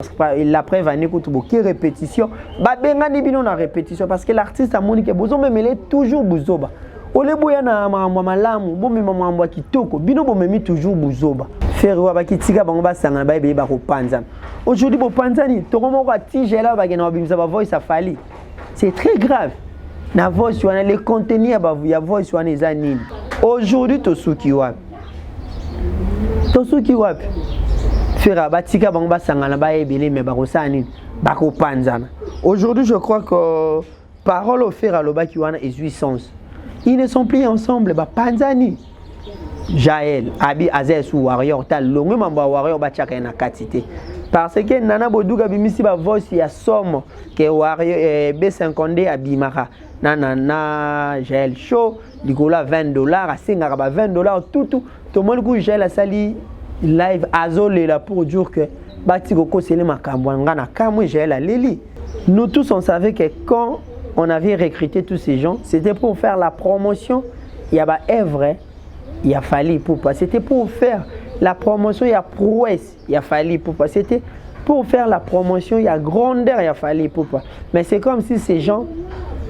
La preuve année que répétition ba benga ni bino na répétition parce que l'artiste a monique bozo memele toujours buzoba ole boya na mambo malamu bo mema mambo kitoko bino bo memi toujours buzoba faire wa bakitika bango basanga ba ebe ba ko panza aujourd'hui bo panzani to komo ko tijela ba gena bimisa ba voice afali c'est très grave na voice wana le contenu ya voice wana eza nini aujourd'hui to suki wapi faire batika bango basanga na ba ebele mais ba ko sani ba ko panzana aujourd'hui je crois que parole au faire à l'obaki wana est jouissance. Ils ne sont plus ensemble, bah panzani. Jaël, Abi Azes ou Warrior, tal longue mamba Warrior ba chaka na quantité. Parce que nana boduga bimisi ba voice ya somme que Warrior B50D abimaka. Nana Jaël show, likola $20, asinga ba $20 tout le monde ku Jaël a sali live azole là pour dire que batiko ko sele makambo ngana kamwe Jaël a leli. Nous tous on savait que quand on avait recruté tous ces gens, c'était pour faire la promotion. Il y a pas œuvre, il a fallu pour pas. C'était pour faire la promotion, il y a prouesse, il a fallu pour pas. C'était pour faire la promotion, il y a grandeur, il a fallu pour pas. Mais c'est comme si ces gens,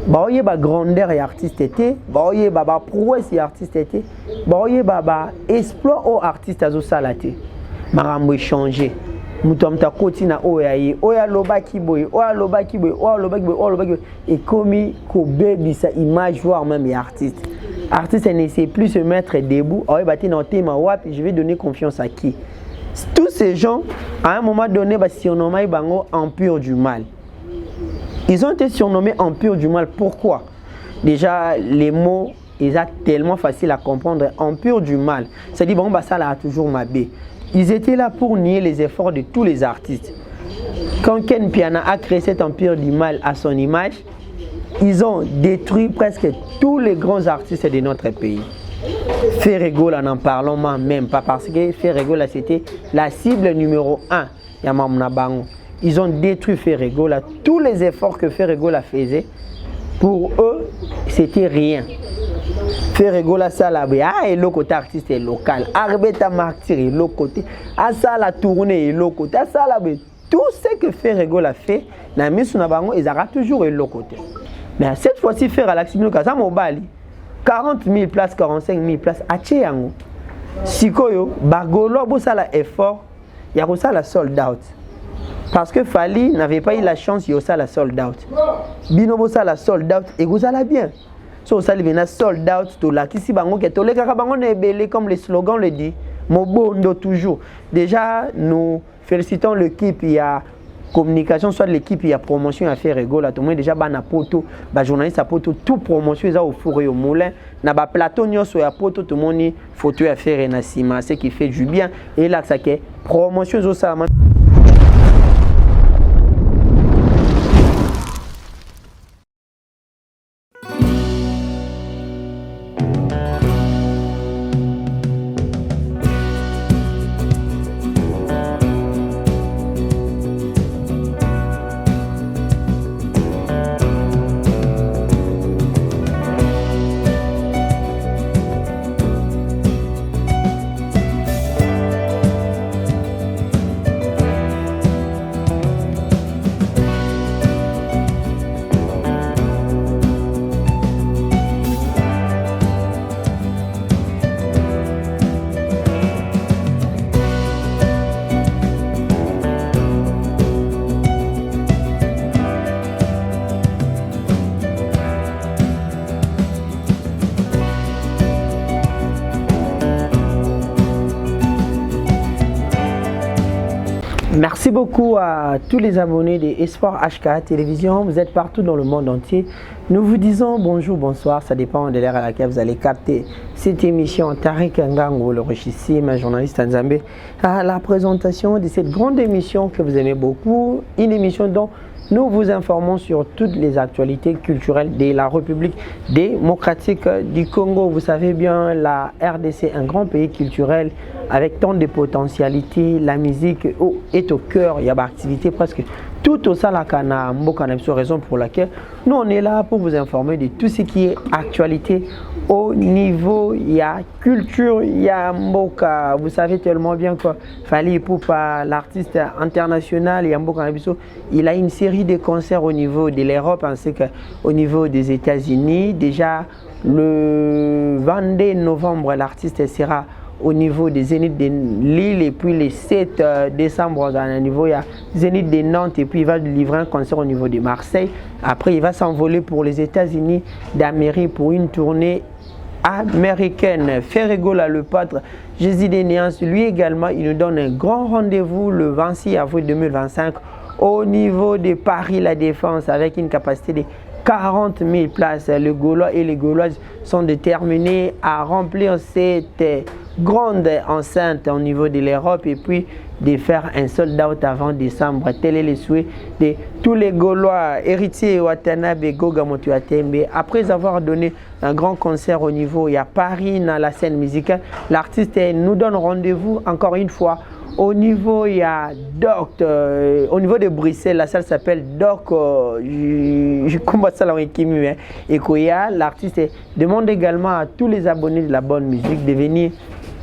bah il y a grandeur et artiste était, bah il y a prouesse et artiste était, bah il y a exploit aux artistes à salaté. Marambo changer. Mutamta kotina oya lobaki boy et commis ko baby sa image voire même artiste ne sait plus se mettre debout je vais donner confiance à qui tous ces gens à un moment donné surnommé bango empire du mal. Ils ont été surnommés empire du mal. Pourquoi? Déjà les mots ils sont tellement faciles à comprendre. Empire du mal, ça dit bon ça là a toujours mabé. Ils étaient là pour nier les efforts de tous les artistes. Quand Ken Piana a créé cet empire du mal à son image, ils ont détruit presque tous les grands artistes de notre pays. Ferregola, n'en parlons même pas parce que Ferregola c'était la cible numéro 1. Yamamna Bango. Ils ont détruit Ferregola. Tous les efforts que Ferregola faisait, pour eux, c'était rien. Ferregola salabe et le côté artiste est local. Arbeta martyr est le côté. À ça la tournée est le côté. À salabe tout ce que Ferregola fait, na misu na bango ils aura toujours le côté. Mais cette fois-ci faire à l'action kaza mobali 40 000 places 45 000 places à Tchéango. Sikoyo bagolo bo sala effort ya ko sala sold out. Parce que Fali n'avait pas eu la chance yo sala sold out. Bino bo sala sold out et vous allez bien. So ça vient sold out to la kisi bango ke to le kaka bango na ebele comme le slogan le dit mobondo toujours. Déjà nous félicitons l'équipe, il y a communication soit l'équipe il y a promotion à faire rigola tout le monde déjà bana poto ba journaliste à poto tout promotion ça au four et au moulin na ba plateau nyoso ya poto tout le monde photo à faire na sima ce qui fait du bien et là ça que promotion zo ça. Merci beaucoup à tous les abonnés de Espoir HK Télévision. Vous êtes partout dans le monde entier. Nous vous disons bonjour, bonsoir. Ça dépend de l'heure à laquelle vous allez capter cette émission. Tariq Ngango, le richissime journaliste Nzambé, à la présentation de cette grande émission que vous aimez beaucoup. Une émission dont nous vous informons sur toutes les actualités culturelles de la République démocratique du Congo. Vous savez bien, la RDC, un grand pays culturel avec tant de potentialités, la musique est au cœur, il y a l'activité presque tout au Salakana, raison pour laquelle nous on est là pour vous informer de tout ce qui est actualité au niveau, il y a culture, il y a Mboka, vous savez tellement bien que Fally Ipupa, l'artiste international, il y a Mboka Nabiso, il a une série de concerts au niveau de l'Europe ainsi qu'au niveau des États-Unis. Déjà le 22 novembre, l'artiste sera au niveau des Zénith de Lille et puis le 7 décembre à niveau il y a Zénith de Nantes et puis il va livrer un concert au niveau de Marseille. Après il va s'envoler pour les États-Unis d'Amérique pour une tournée américaine. Ferregola le pâtre Jésus des Néances, lui également il nous donne un grand rendez-vous le 26 avril 2025 au niveau de Paris La Défense avec une capacité de 40 000 places. Les Gaulois et les Gauloises sont déterminés à remplir cette grande enceinte au niveau de l'Europe et puis de faire un sold out avant décembre. Tel est le souhait de tous les Gaulois, héritiers Watanabe Goga Motuatembe. Après avoir donné un grand concert au niveau, il y a Paris dans la scène musicale, l'artiste nous donne rendez-vous encore une fois. Au niveau, il y a Doc, au niveau de Bruxelles, la salle s'appelle Doc, je combat ça dans l'équipe, et l'artiste demande également à tous les abonnés de la bonne musique de venir.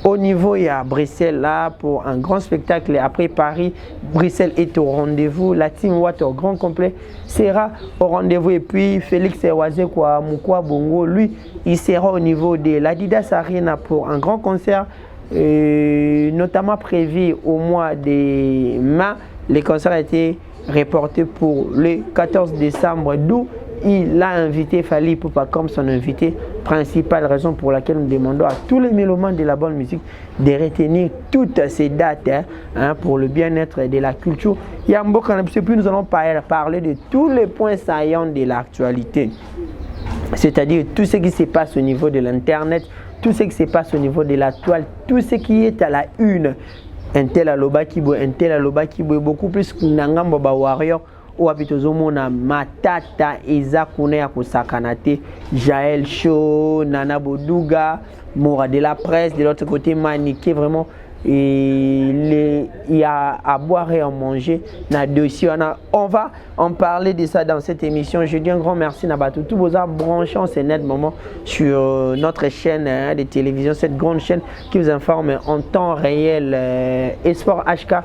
Au niveau, il y a Bruxelles là pour un grand spectacle. Après Paris, Bruxelles est au rendez-vous. La team Watt au grand complet sera au rendez-vous. Et puis Félix Ewazé Moukwa Bongo, lui, il sera au niveau de l'Adidas Arena pour un grand concert. Notamment prévu au mois de mai. Le concert a été reporté pour le 14 décembre, d'où il a invité Fally Ipupa comme son invité principal, raison pour laquelle nous demandons à tous les mélomanes de la bonne musique de retenir toutes ces dates pour le bien-être de la culture. Yamboka, puis nous allons parler de tous les points saillants de l'actualité, c'est-à-dire tout ce qui se passe au niveau de l'Internet, tout ce qui se passe au niveau de la toile, tout ce qui est à la une. Un tel aloba qui boit beaucoup plus que Nangambo Warrior ou Abitozomona Matata Eza Kune Akosakanate, Jaël Show, Nana Boduga, Mora de la presse, de l'autre côté Maniké, vraiment. Et il y a à boire et à manger. On va en parler de ça dans cette émission. Je dis un grand merci Nabatou. Tous vos branchés en ce net moment sur notre chaîne de télévision, cette grande chaîne qui vous informe en temps réel. Esport HK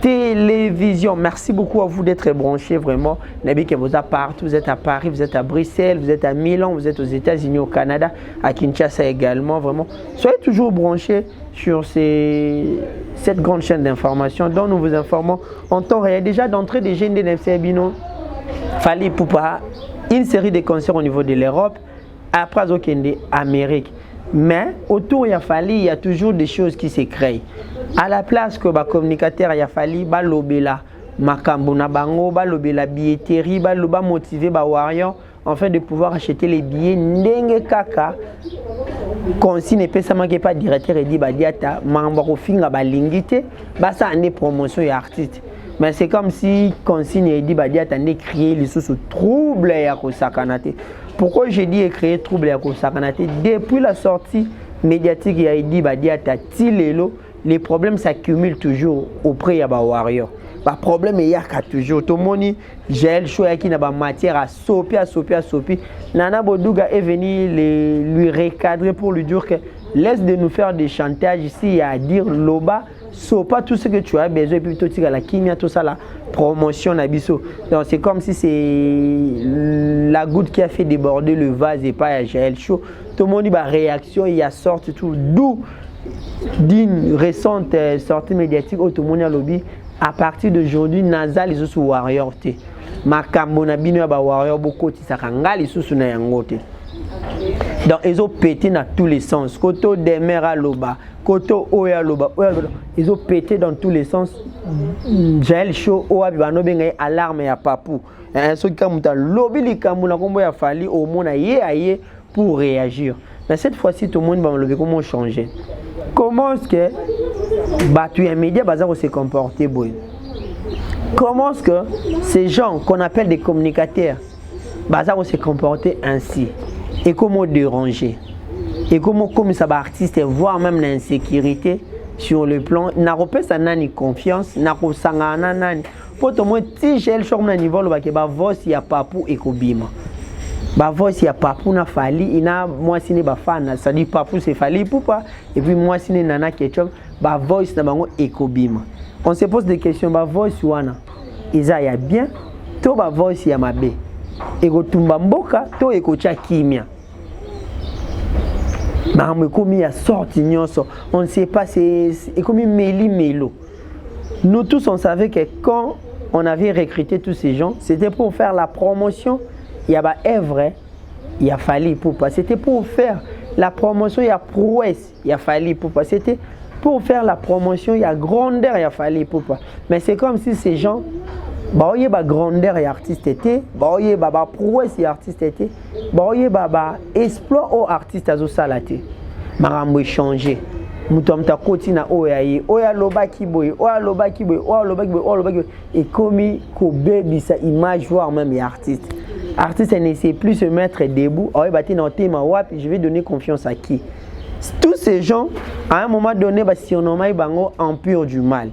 Télévision. Merci beaucoup à vous d'être branchés vraiment. Nabi que vous êtes partout. Vous êtes à Paris, vous êtes à Bruxelles, vous êtes à Milan, vous êtes aux États-Unis, au Canada, à Kinshasa également. Vraiment, soyez toujours branchés sur cette grande chaîne d'information dont nous vous informons en temps réel. Déjà d'entrée des jeunes de NFC Bino, Fally Ipupa, une série de concerts au niveau de l'Europe, après Okende, Amérique. Mais autour, il y a Fally, il y a toujours des choses qui se créent. À la place que communicateur, il y a Fally, balobela, makambo na bango, balobela billetterie, baloba motiver ba warrior, afin de pouvoir acheter les billets ndenge kaka. Consigne pesama ke pas directeur et dit badiata mambaro finga balingité basa ane promotion et artiste, mais c'est comme si consigne et dit badiata ne créer les sous trouble ya ko sakanate. Pourquoi j'ai dit créer trouble ya ko sakanate? Depuis la sortie médiatique ya dit badiata tilelo, les problèmes s'accumulent toujours auprès ya ba warrior. Le problème est qu'il toujours tout le monde j'ai le choix qui n'a pas matière à sopi. Nana Boduga est venu lui recadrer pour lui dire que laisse de nous faire des chantages ici à dire loba sopa tout ce que tu as besoin et puis tout la kimia tout ça la promotion nabiso. Donc c'est comme si c'est la goutte qui a fait déborder le vase et pas Jaël chaud. Tout le monde a réaction, il y a sorti tout d'où d'une récente sortie médiatique au tout le monde a lobby. À partir d'aujourd'hui, Naza les autres warriors te. Makambo na bino ba warrior beaucoup tisakanga les sous na yangote. Donc ils ont pété dans tous les sens. Koto demera loba, koto oya loba, ils ont pété dans tous les sens. Jaël show oa bibano benga alarme ya papou. Ce qui kamuta lobi likamu na kombo ya Fally au monde aye pour réagir. Mais cette fois-ci tout le monde va me lever comment changer. Comment est-ce que les médias vont se comporter? Comment est-ce que ces gens qu'on appelle des communicateurs vont se comporter ainsi? Et comment déranger? Et comment comme ça va artiste, voire même l'insécurité, sur le plan nakopesa nani confiance nakosangana nani po to mo ti gel short na niveau lo ba ke ba voice ya papu ekobima ba voice ya papu na fali ina moi sine ba fana ça dit papu c'est fali poupa et puis moi sine nana ketchup ba voice na bango ekobima on se pose des questions ba voice wana iza ya bien to ba voice ya mabe ekotumba mboka to ekocha kimia makambo ekomi ya sorti nyonso on ne sait pas c'est ekomi meli melo. Nous tous on savait que quand on avait recruté tous ces gens c'était pour faire la promotion il y a ba œuvre il a fallu pour pas c'était pour faire la promotion il y a prouesse il a fallu pour pas c'était pour faire la promotion il y a grandeur il a fallu pour pas mais c'est comme si ces gens bah oye ba grandeur et artiste était bah oye ba prouesse et artiste était bah oye ba exploit au artiste azo salate marambo changer mutu amta koti na oya lobaki boy oya lobaki boy oya lobaki boy oya lobaki et comme ko baby sa image voire même les artistes ne sait plus se mettre debout oye bati na tema wapi je vais donner confiance à qui tous ces gens à un moment donné ba surnommé bango empire du mal.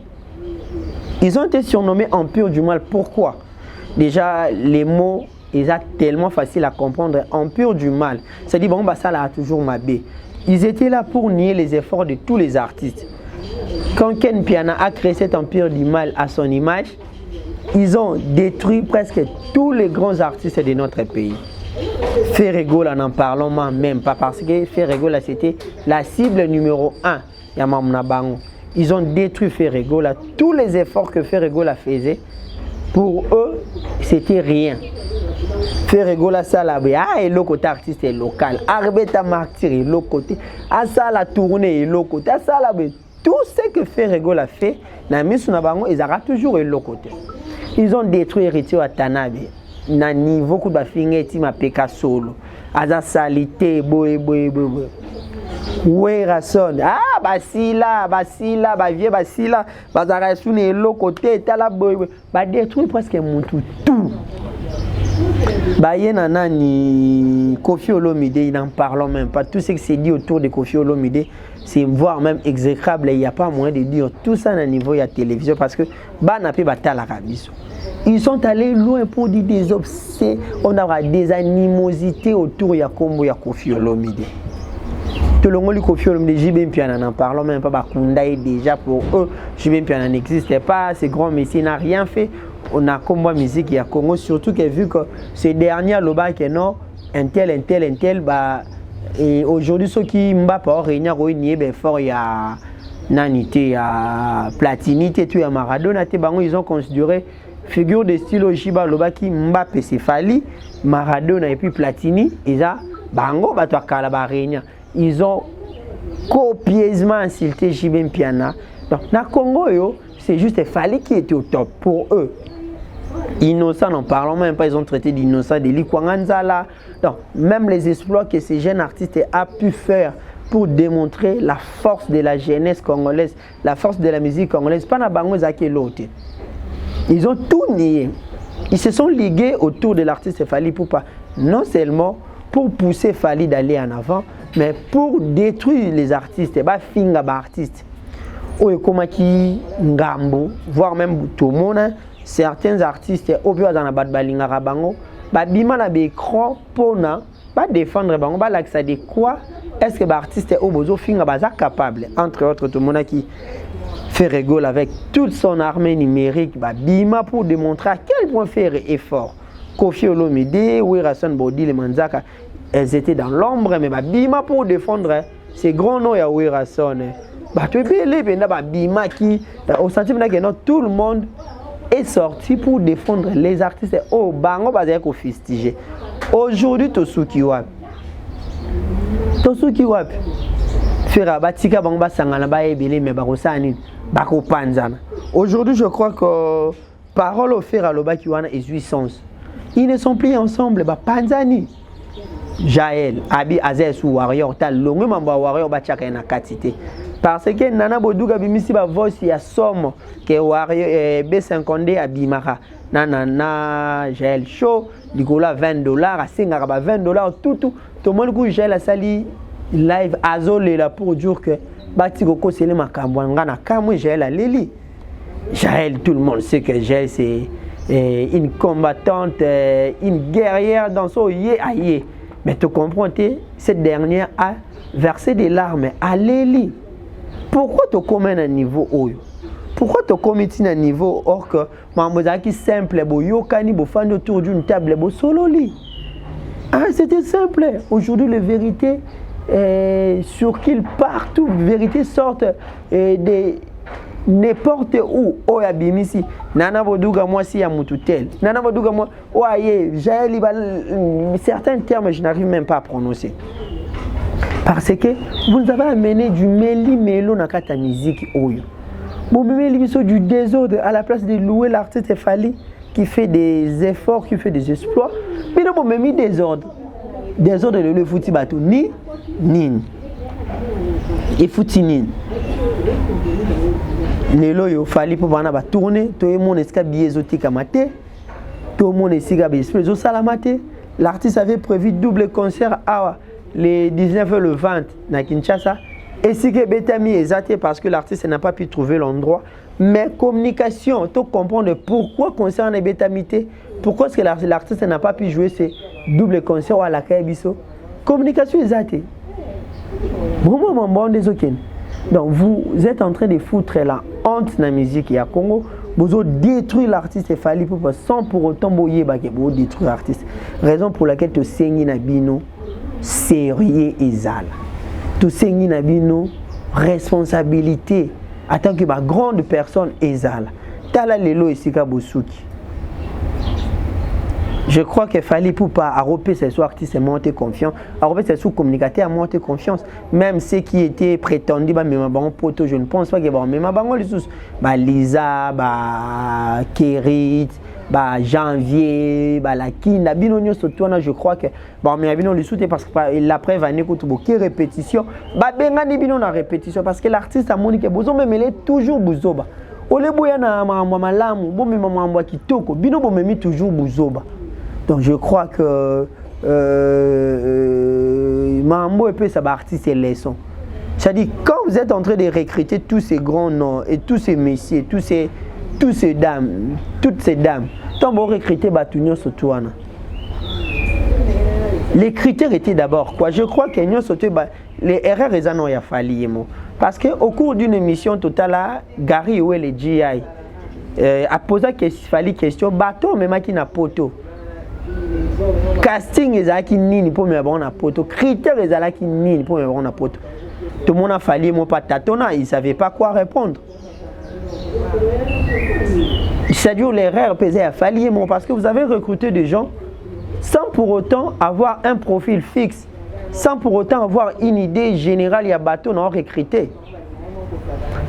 Ils ont été surnommés empire du mal. Pourquoi? Déjà, les mots, ils sont tellement faciles à comprendre. Empire du mal. C'est-à-dire, bon, bah, ça là a toujours mabé. Ils étaient là pour nier les efforts de tous les artistes. Quand Ken Piana a créé cet empire du mal à son image, ils ont détruit presque tous les grands artistes de notre pays. Ferrego, là, n'en parlons même pas parce que Ferrego, là, c'était la cible numéro 1. Yamamna Bango. Ils ont détruit Ferrego là. Tous les efforts que Ferrego là faisait, pour eux, c'était rien. Ferrego là, ça là, et le côté artiste est local. Arbeta Martyr est le côté. À ça la tournée est le côté. À ça là, tout ce que Ferrego l'a fait, ils auront toujours le côté. Ils ont détruit Héritier Watanabe. Na niveau coup de fingeti ma peka solo. Aza salité boy. Oui, Rasson. Ah, basila, bavie, basila, bazara sune l'autre côté, tala boy, ba détruit presque mon tout. Bah, y en a ni Koffi Olomide, il n'en parle même pas. Tout ce qui s'est dit autour de Koffi Olomide, c'est voire même exécrable. Il n'y a pas moyen de dire tout ça à un niveau de la télévision parce que bah n'a pas battu la rabisso. Ils sont allés loin pour dire des obsès, on aura des animosités autour de Yakombo ya Koffi Olomide. Tout le monde Koffi Olomide, JB Mpiana n'en parlons même pas. Bakundaï déjà pour eux, JB Mpiana n'existait pas. Ces grands messieurs n'ont rien fait. On a comme musique il y a Congo surtout que vu que ces derniers loba que non un tel bah et aujourd'hui ceux qui m'a pas réunir au nier ben fort il y a nanité ya platinité tu ya Maradona te bango ils ont considéré figure de style Ojiba loba qui Mbappé c'est Fali Maradona et puis Platini ils a bango ba to kala ba réunir ils ont copieusement insulté JB Mpiana donc na Congo yo c'est juste Fali qui était au top pour eux. Innocents, n'en parlons même pas, ils ont traité d'innocents, de Likwanganzala. Donc, même les exploits que ces jeunes artistes ont pu faire pour démontrer la force de la jeunesse congolaise, la force de la musique congolaise, pas na bango zaki l'autre. Ils ont tout nié. Ils se sont ligués autour de l'artiste Fali Poupa, non seulement pour pousser Fali d'aller en avant, mais pour détruire les artistes, bah finga ba artistes. Oyo komaki ngambo, voire même tout le monde. Certains artistes au plus dans la bad balingara bango ba bima na écran pona ba défendre bango ba l'axe de quoi est-ce que ba artiste au bozo finga ba capable entre autres tout le monde qui fait rigole avec toute son armée numérique ba bima pour démontrer à quel point faire effort. Koffi Olomide ou Rasson Bodi les Manzaka elles étaient dans l'ombre mais ba bima pour défendre ces grands noms ya Rasson ba tu belé benda ba bima qui au sentiment que non tout le monde est sorti pour défendre les artistes au bango basé ko fustigé. Aujourd'hui Tosuki Wapi fera batika bango basangana ba ebele mais ba kosani ba ko panzana. Aujourd'hui je crois que parole au fera lobaki wana et jouissance. Ils ne sont plus ensemble ba panzani. Jaël abi Azesu warrior tal longue mamba warrior ba chaka na katité. Parce que Nana Bodouga bimisi ba voice ya somme que warrior B50D abimara nana Jaël show likola $20 à singara ba $20 tout le monde ku Jaël a sali live azolé là pour dire que bati koko sele makambo ngana kamwe Jaël aleli. Jaël, tout le monde sait que Jaël c'est une combattante, une guerrière dans son yé à yé. Mais tu comprends, cette dernière a versé des larmes à Léli. Pourquoi tu commets un niveau haut? Pourquoi tu commets un niveau or que Mamozaki simple, Yokani, fan autour d'une table, sololi? Ah, c'était simple. Aujourd'hui, la vérité, sur qu'il partout, la vérité sorte des n'importe où. Oh, Abimisi, Nana Boduga, moi, si, à Moututel. Nana Boduga, moi, oh, Jaël, certains termes, je n'arrive même pas à prononcer. Parce que vous avez amené du méli-mélo dans la musique. Vous avez du désordre à la place de louer l'artiste Fally qui fait des efforts, qui fait des exploits. Mais vous avez mis désordre. Désordre de le fouti bateau. Ni. Et fouti ni. Les lois Fally pour tourner. Tout le monde est biaisotique à mater. Tout le monde est biaisotique à mater. L'artiste avait prévu double concert à les 19 et le 20 à Kinshasa. Et si que Betami est exacté parce que l'artiste n'a pas pu trouver l'endroit. Mais communication, tu comprends pourquoi concerne Betamité, pourquoi est-ce que l'artiste n'a pas pu jouer ces doubles concerts à la Kaibiso. Communication exactée. Vraiment, bon, désolé. Donc vous êtes en train de foutre la honte dans la musique et à Congo. Vous avez détruit l'artiste Fally sans pour autant vous détruire l'artiste. Raison pour laquelle tu saignes Nabino. Sérieux et zal. Tout ce qui n'a pas responsabilité en tant que grande personne et zal. Tala lelo et sika bosuki. Je crois qu'il fallait pour pas arroper ces artistes monter confiance, arroper ces sous-communicateurs monter confiance. Même ceux qui étaient prétendus bah même bon poto, je ne pense pas que bon même bango les sous bah Lisa, bah Kérit, bah janvier, bah la kinda binonyo surtout je crois que bon mais binon le soutien parce que la preuve année que beaucoup répétition bah bengani binon na répétition parce que l'artiste a monique bozo même il est toujours bozoba. Ole boya na malamu bo même mambo kitoko bino bo même toujours bozoba. Donc je crois que mambo et peu ça va artiste et leçon. C'est-à-dire quand vous êtes en train de recruter tous ces grands noms et tous ces messieurs, tous ces dames, toutes ces dames, tant vous recrutez Batunion Sotuana. Les critères étaient d'abord quoi? Je crois que les erreurs raisonnent il a fallu parce que au cours d'une émission totale Gary où les GI a posé question bateau même qui n'a poto. Casting ezalaki nini pour me avoir na poto, critères ezalaki nini pour me avoir na poto. Tout le monde a fallu mon patatona, il savait pas quoi répondre. C'est-à-dire l'erreur pesait à fallier mon parce que vous avez recruté des gens sans pour autant avoir un profil fixe, sans pour autant avoir une idée générale, il y a bateau non recruté.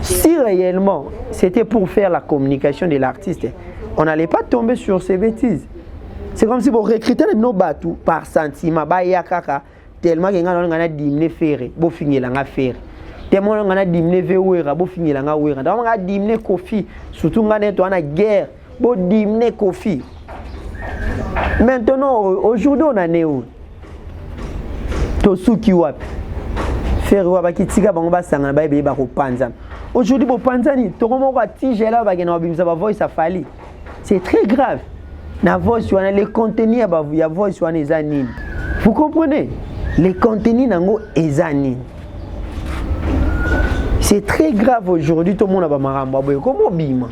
Si réellement c'était pour faire la communication de l'artiste, on n'allait pas tomber sur ces bêtises. C'est comme si vous recrutez nos bateaux par sentiment, tellement que vous avez diminué faire, vous finissez la faire. Tellement que vous avez diminué faire, vous finissez la faire. Vous avez diminué Kofi, surtout quand vous êtes en guerre, vous diminuez Kofi. Maintenant, aujourd'hui, on a où? Tosuki wap. Faire wap qui bango ba sanga ba be ba ko panza. Aujourd'hui, bo panzani, to ko mo ka tije la ba gena bimisa ba voice a Fally. C'est très grave. Na voice wana les contenus ya voice wana ezanini. Vous comprenez? Les contenus nango ezanini. C'est très grave aujourd'hui tout le monde a ba maramba boy comment bima.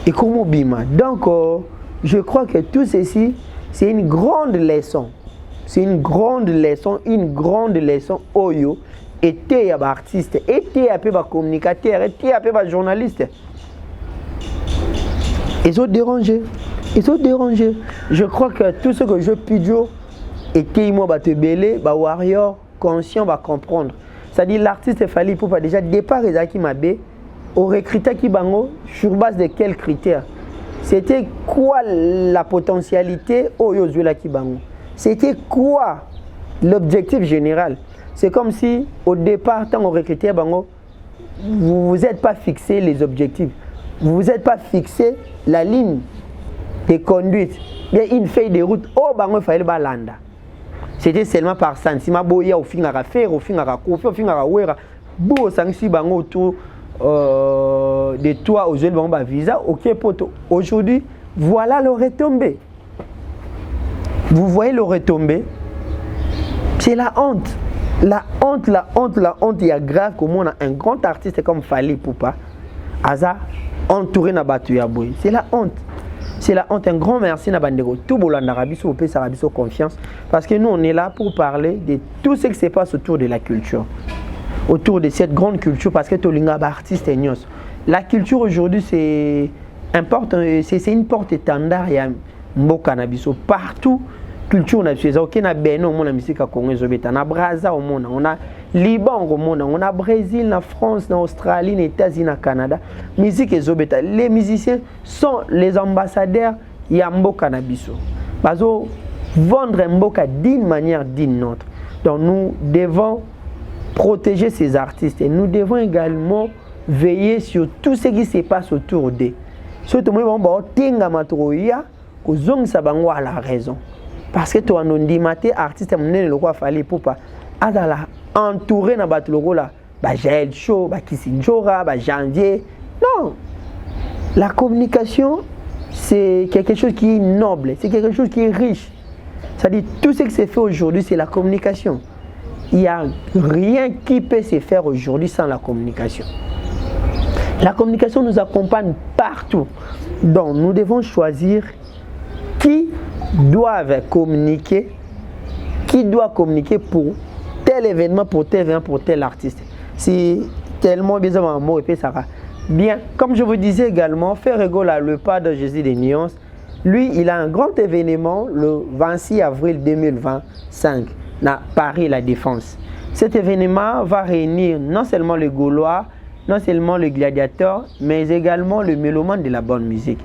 Et comment bima. Donc je crois que tout ceci c'est une grande leçon. C'est une grande leçon oyo était ya ba artiste, était ya pe ba communicateur, était ya pe ba journaliste. Ils ont dérangé. Je crois que tout ce que je puis dire était moi ba te belé, ba warrior conscient va comprendre. C'est-à-dire l'artiste Fally pour pas déjà départ ezaki mabe au recruter qui bango sur base de quels critères. C'était quoi la potentialité oyo la ki bango. C'était quoi l'objectif général? C'est comme si au départ, quand on recrutait bango, vous ne vous êtes pas fixé les objectifs. Vous ne vous êtes pas fixé la ligne de conduite. Il y a une feuille de route. Oh, bango, il fallait balanda. C'était seulement par sentiment. Boya, au fin à faire, au fin à kofi, au fin à ouera. beau sanksi bango autour de toi aux jeunes bango ba visa OK poto. Aujourd'hui, voilà le retombé. Vous voyez le retombé? C'est la honte. La honte, il y a grave comment on a un grand artiste comme Fally Ipupa, Aza, entouré na batu ya boy. C'est la honte. C'est la honte. Un grand merci na bandego. Tout bolanda rabiso, opé sa rabiso confiance. Parce que nous, on est là pour parler de tout ce qui se passe autour de la culture. Autour de cette grande culture, parce que tolinga ba artiste nyos. La culture aujourd'hui, c'est une porte-étendard ya mboka na biso partout. Culture na biso OK na Benin on a musique congolaise obeta na Brazza on a Liban on a Brésil na France na Australie na États-Unis na Canada musique ezobeta. Les musiciens sont les ambassadeurs ya mboka na biso bazo vendre mboka d'une manière d'une autre. Donc nous devons protéger ces artistes et nous devons également veiller sur tout ce qui se passe autour d'eux. Surtout moi on tenga matroya kozongisa bango à la raison. Parce que toi, on dit que l'artiste est Fally Ipupa entouré na bat logo là, Jaël Show, Kisinjora, Janvier. Non. La communication, c'est quelque chose qui est noble, c'est quelque chose qui est riche. C'est-à-dire tout ce qui se fait aujourd'hui, c'est la communication. Il n'y a rien qui peut se faire aujourd'hui sans la communication. La communication nous accompagne partout. Donc nous devons choisir qui doivent communiquer, qui doit communiquer pour tel événement, pour tel artiste. C'est tellement besoin d'un mot et puis ça va. Bien, comme je vous disais également, Ferrego là, le pas de Jésus des nuances, lui, il a un grand événement le 26 avril 2025 à Paris La Défense. Cet événement va réunir non seulement les Gaulois, non seulement le gladiateur, mais également le mélomane de la bonne musique.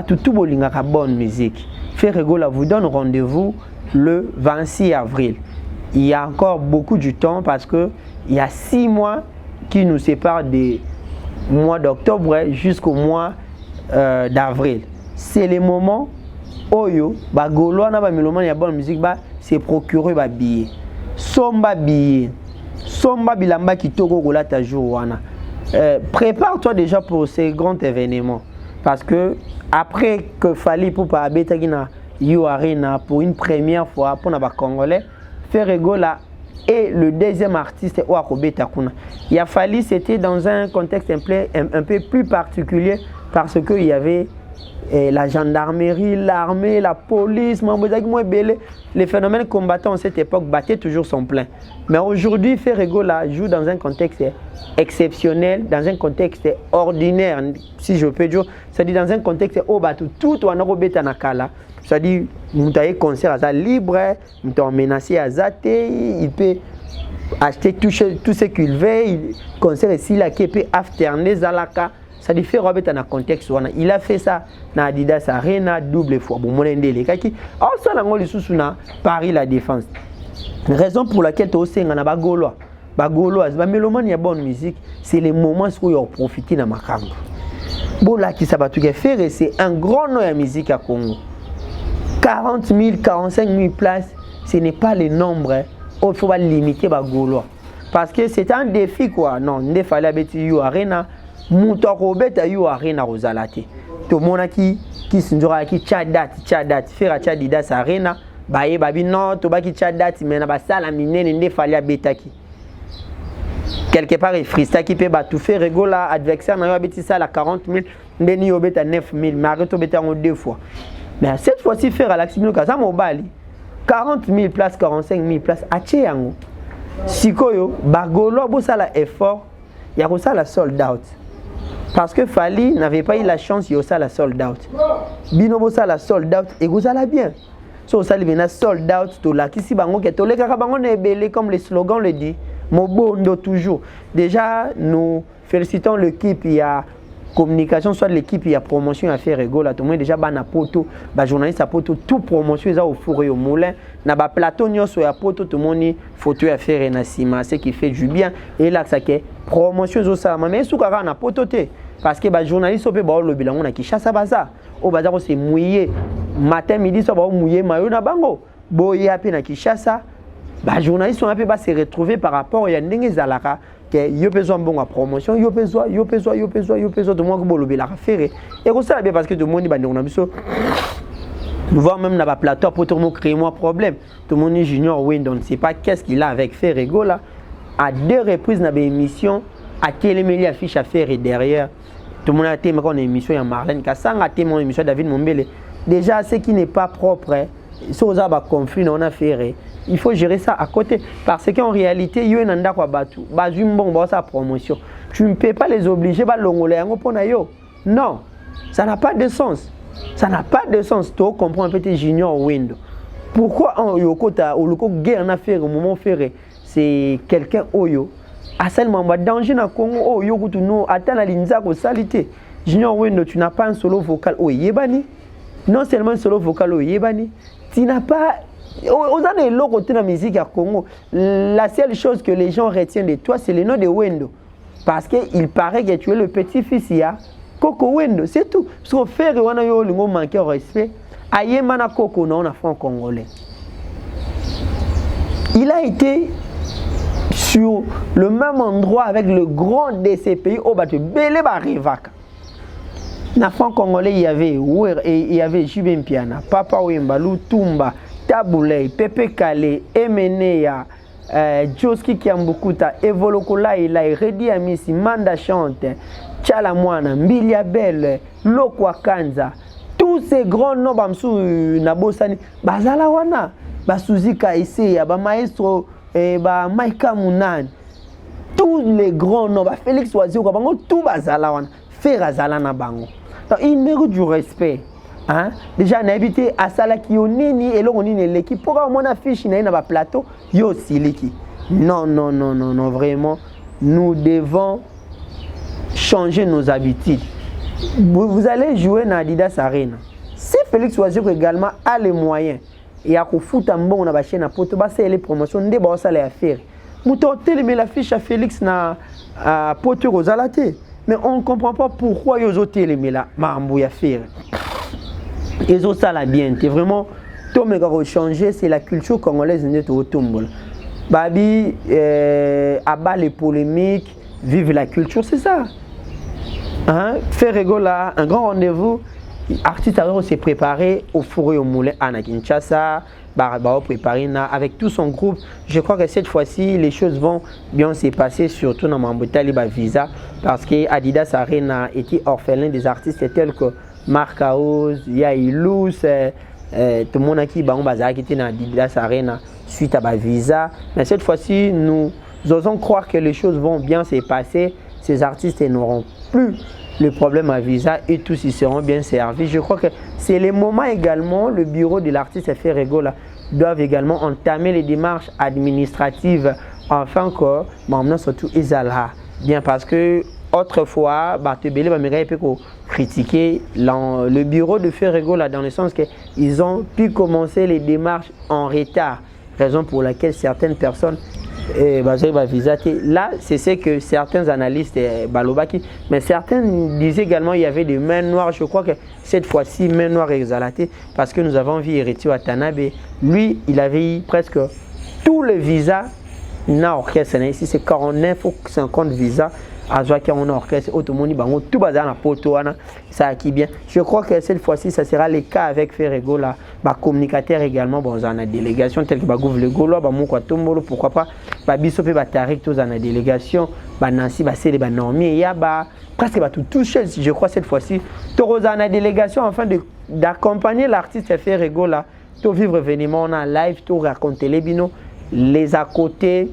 Tout bolingaka bonne musique. Ferrego là vous donne rendez-vous le 26 avril. Il y a encore beaucoup de temps parce que il y a 6 mois qui nous séparent du mois d'octobre jusqu'au mois d'avril. C'est le moment où Gaulois na ba mélomane ya bonne musique se procurer ba billet. Somba billet. Somba bilamba kitoko gola ta jour wana. Prépare-toi déjà pour ces grands événements. Parce que après que Fally Ipupa abeta na Yo Arena pour une première fois pour les Congolais, Ferrego là est le deuxième artiste au Akobeta kuna. Il a fallu c'était dans un contexte un peu plus particulier parce que il y avait la gendarmerie, l'armée, la police, les phénomènes combattants en cette époque battaient toujours son plein. Mais aujourd'hui, Ferrego là joue dans un contexte exceptionnel, dans un contexte ordinaire, si je peux dire, c'est-à-dire dans un contexte où tout on a bêta nakala, c'est-à-dire nous avons concert à libre, nous avons menacé à Zate, il peut acheter tout ce qu'il veut, concert ici là qui peut afterner Zalaka. Ça dit faire dans un contexte. Il a fait ça dans Adidas Arena double fois. Bon, mon endele kaki. Alors ça là on le sous na Paris La Défense. Raison pour laquelle tu aussi ngana ba Gaulois. Ba Gaulois, ba mélomane ya bonne musique, c'est les moments où ils ont profité na makambo. Bon là qui ça va tout faire c'est un grand nom de musique à Congo. 40 000, 45 000 places, ce n'est pas le nombre. Il faut pas limiter ba Gaulois. Parce que c'est un défi quoi. Non, il fallait habiter Yo Arena. Muto robeta Yo Arena rozalate. To mona ki sinjora ki chadat faire Adidas Arena baye babi non to baki chadat mais na basala minene nde fallait betaki. Quelque part il frista qui peut tout faire rigola adversaire na yo abeti ça la 40 000 ndeni yo beta 9 000 mais arrête to beta en 2 fois. Mais cette fois-ci faire à l'action ka ça mobali 40 000 places 45 000 places ache yango. Sikoyo bagolo bo sala effort ya ko sala sold out. Parce que Fally n'avait pas eu la chance de faire la sold out. Binobo ça la sold out et vous allez bien. So ça il vient sold out to la kisi bango ke to le kaka bango na belé comme le slogan le dit. Mobondo toujours. Déjà nous félicitons l'équipe il y a communication soit l'équipe il y a promotion à faire rigolo là tout le monde déjà bana poto ba journaliste à poto tout promotion ça au four et au moulin na ba plateau nyoso ya poto tout le monde photo à faire na sima ce qui fait du bien et là ça que promotion zo ça mais sou kaka na poto te parce que ba journaliste peut ba lo bilango na Kinshasa baza o baza ko se mouiller matin midi so ba mouiller mayo na bango boye ape na Kinshasa ba journaliste on peut pas se retrouver par rapport ya ndenge zalaka que yo besoin bon à promotion, yo besoin tout le monde ko lobela faire et ça bien parce que tout le monde ba ndona biso voir même dans la plateau pour tout le monde créer moi problème. Tout le monde est junior Wendo, on ne sait pas qu'est-ce qu'il a avec Ferrego là. À 2 reprises dans l'émission, à Télémélie affiche à faire et derrière. Tout le monde a été une émission à Marlène Kassang, a été mon émission David Mombele. Déjà, ce qui n'est pas propre, si on a conflit, on a fait. Il faut gérer ça à côté. Parce qu'en réalité, il y a un endroit où il y a sa promotion. Tu ne peux pas les obliger à l'ongoler. Non, ça n'a pas de sens. Ça n'a pas de sens. Tu comprends un petit junior Wendo. Pourquoi en Yokota ou le guerre n'a fait au moment ferré, c'est quelqu'un Oyo. À seulement danger dans Congo Oyo que tu nous attends la ligne ko salité. Junior Wendo, tu n'as pas un solo vocal au Yebani. Non seulement un solo vocal au Yebani, tu n'as pas aux années l'autre côté de la musique à Congo. La seule chose que les gens retiennent de toi, c'est le nom de Wendo. Parce qu'il paraît que tu es le petit-fils ya Coco Wendo, c'est tout. Parce qu'on fait wana yo lingo manquer au respect. Ayemana Coco non en franc congolais. Il a été sur le même endroit avec le grand de ces pays au Batu Bele Barivaka. Na franc congolais il y avait Jibem Piana, Papa Wemba, Lutumba, Taboulay, Pepe Kale, Emenea, Joski Kiambukuta, Evolokola Ilai, Redi Amisi, Manda Chante, Tchala Mwana, Mbilia Belle, Lokwa Kanza, tous ces grands noms Bamsou Nabosani, Bazala Wana, Basuzi Kaïse, Ba Maestro, Ba Maika Mounan, tous les grands noms, Ba Félix Oazio, tout Bazala Wana, Ferazala Nabango. Donc il mérite du respect. Hein? Déjà, on a habité à Salaki, Nini, et là, on est l'équipe. Pourquoi on affiche dans le plateau? Yo, Siliki. Non, vraiment. Nous devons changer nos habitudes. Vous allez jouer dans Adidas Arena. Si Félix Oazio également a les moyens, et à foutre un bon, on a chaîne à poto, c'est les promotions, on débat ça les affaires. Mouton télé l'affiche à Félix na poto aux alatés. Mais on ne comprend pas pourquoi ils ont télé là, Marambouya faire. Ils ont ça là bien. C'est vraiment, tout le monde a changé, c'est la culture congolaise de tout le monde. Babi, abat les polémiques, vive la culture, c'est ça. Hein? Faire rigoler, un grand rendez-vous. Artiste s'est préparé au four et au moulin à Kinshasa, Barabao préparé avec tout son groupe. Je crois que cette fois-ci, les choses vont bien se passer, surtout dans Mambota Liba Visa, parce que Adidas Arena était orphelin des artistes tels que Marc Aouz, Yailous, tout le monde qui était dans Adidas Arena suite à la visa. Mais cette fois-ci, nous osons croire que les choses vont bien se passer. Ces artistes n'auront plus le problème à visa et tous ils seront bien servis. Je crois que c'est le moment également, le bureau de l'artiste Ferrego doivent également entamer les démarches administratives afin que maintenant surtout Isala. Bien parce que autrefois, Bartebele peut critiquer le bureau de Ferrego dans le sens qu'ils ont pu commencer les démarches en retard. Raison pour laquelle certaines personnes là, c'est ce que certains analystes Balobaki, mais certains disaient également qu'il y avait des mains noires. Je crois que cette fois-ci, main noire exalatée, parce que nous avons vu Eretio Watanabe. Lui, il avait eu presque tous les visas dans l'orchestre. Ici, c'est 49 ou 50 visas. On a orchestre, tout bazar na poto ça qui bien. Je crois que cette fois-ci, ça sera le cas avec Ferrego là, communicateur également dans la délégation telle que Bagouv le Golo, pourquoi pas, Bisope Batarik tous dans la délégation, Nancy Bassé les Normi, il y a presque tout touché. Je crois cette fois-ci, tous dans la délégation afin d'accompagner l'artiste Ferrego là, tout vivre événement en live, tout raconter les binos, les à côté,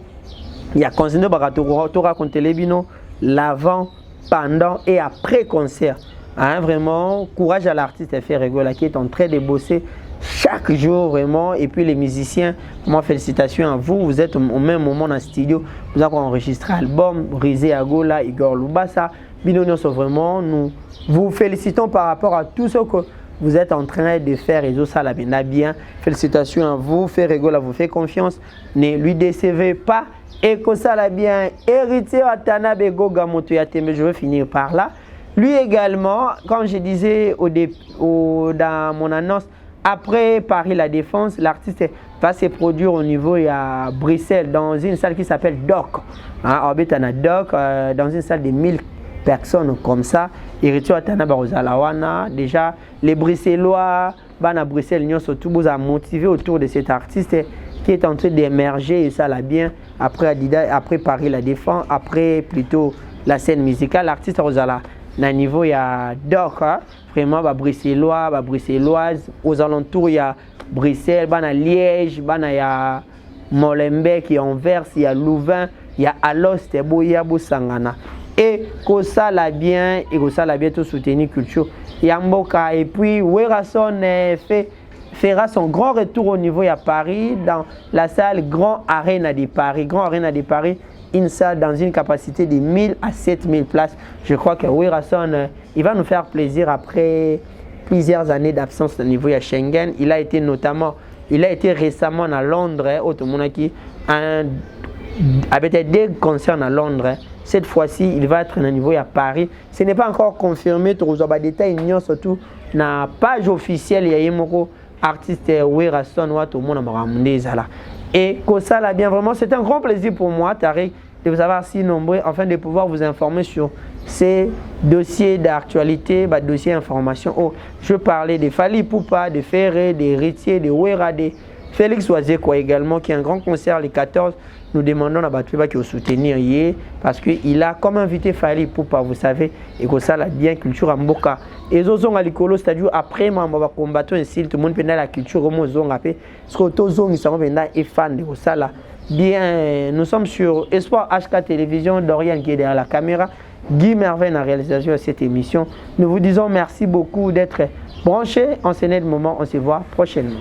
il y a continué tout raconter les binos. L'avant, pendant et après concert. Hein, vraiment, courage à l'artiste Ferrego qui est en train de bosser chaque jour vraiment. Et puis les musiciens, moi félicitations à vous. Vous êtes au même moment dans le studio. Nous avons enregistré l'album Brisé Agola, Igor Lubasa. Binonio, vraiment, nous vous félicitons par rapport à tout ce que vous êtes en train de faire. Et ça la bien. Félicitations à vous. Ferrego vous fait confiance. Ne lui décevez pas. Et que ça l'a bien hérité à Tanabe Goga Motoyate, mais je veux finir par là. Lui également, comme je disais dans mon annonce, Après Paris La Défense, l'artiste va se produire au niveau à Bruxelles dans une salle qui s'appelle DOC. DOC, dans une salle de 1000 personnes comme ça. Déjà, les Bruxellois, à Bruxelles, ils sont tous motivés autour de cet artiste qui est en train d'émerger et ça l'a bien. Après Paris La Défense, après plutôt la scène musicale, l'artiste Rosala. Na niveau il y a DOC, vraiment bruxellois, bruxelloises, aux alentours il y a Bruxelles, à Liège, il y a Molenbeek, il y a Anvers, il y a Louvain, il y a Alost, il y a Boussangana. Et que ça l'a bien, tout soutenir culture. Il y a Mboka et puis Werason fera son grand retour au niveau à Paris dans la salle Grand Arena de Paris. Grand Arena de Paris, une salle dans une capacité de 1000 à 7000 places. Je crois que Werason, il va nous faire plaisir après plusieurs années d'absence au niveau à Schengen. Il a été récemment à Londres, au Tomonaki, avec des concerts à Londres. Cette fois-ci, il va être au niveau à Paris. Ce n'est pas encore confirmé, tout le détail, surtout na page officielle, il y a un artiste Werason, tout le monde a. Et que ça l'a bien, vraiment, c'est un grand plaisir pour moi, Tariq, de vous avoir si nombreux, afin de pouvoir vous informer sur ces dossiers d'actualité, dossiers d'information. Oh, je parlais de Fally Ipupa, de Ferré, de Héritier, de Wera, de Félix Oazeko également, qui a un grand concert les 14. Nous demandons à Batuba qui soutenir hier parce qu'il a comme invité Fally Ipupa, vous savez, et que ça l'a bien culture à Mboka. Et Zozong à l'écolo, c'est-à-dire après moi, on va combattre un style, tout le monde peut la culture, au moins Zong après, parce que tout Zong, ils sont fan de ça là. Bien, nous sommes sur Espoir HK Télévision, Dorian qui est derrière la caméra, Guy Merveille en réalisation de cette émission. Nous vous disons merci beaucoup d'être branchés en ce moment, on se voit prochainement.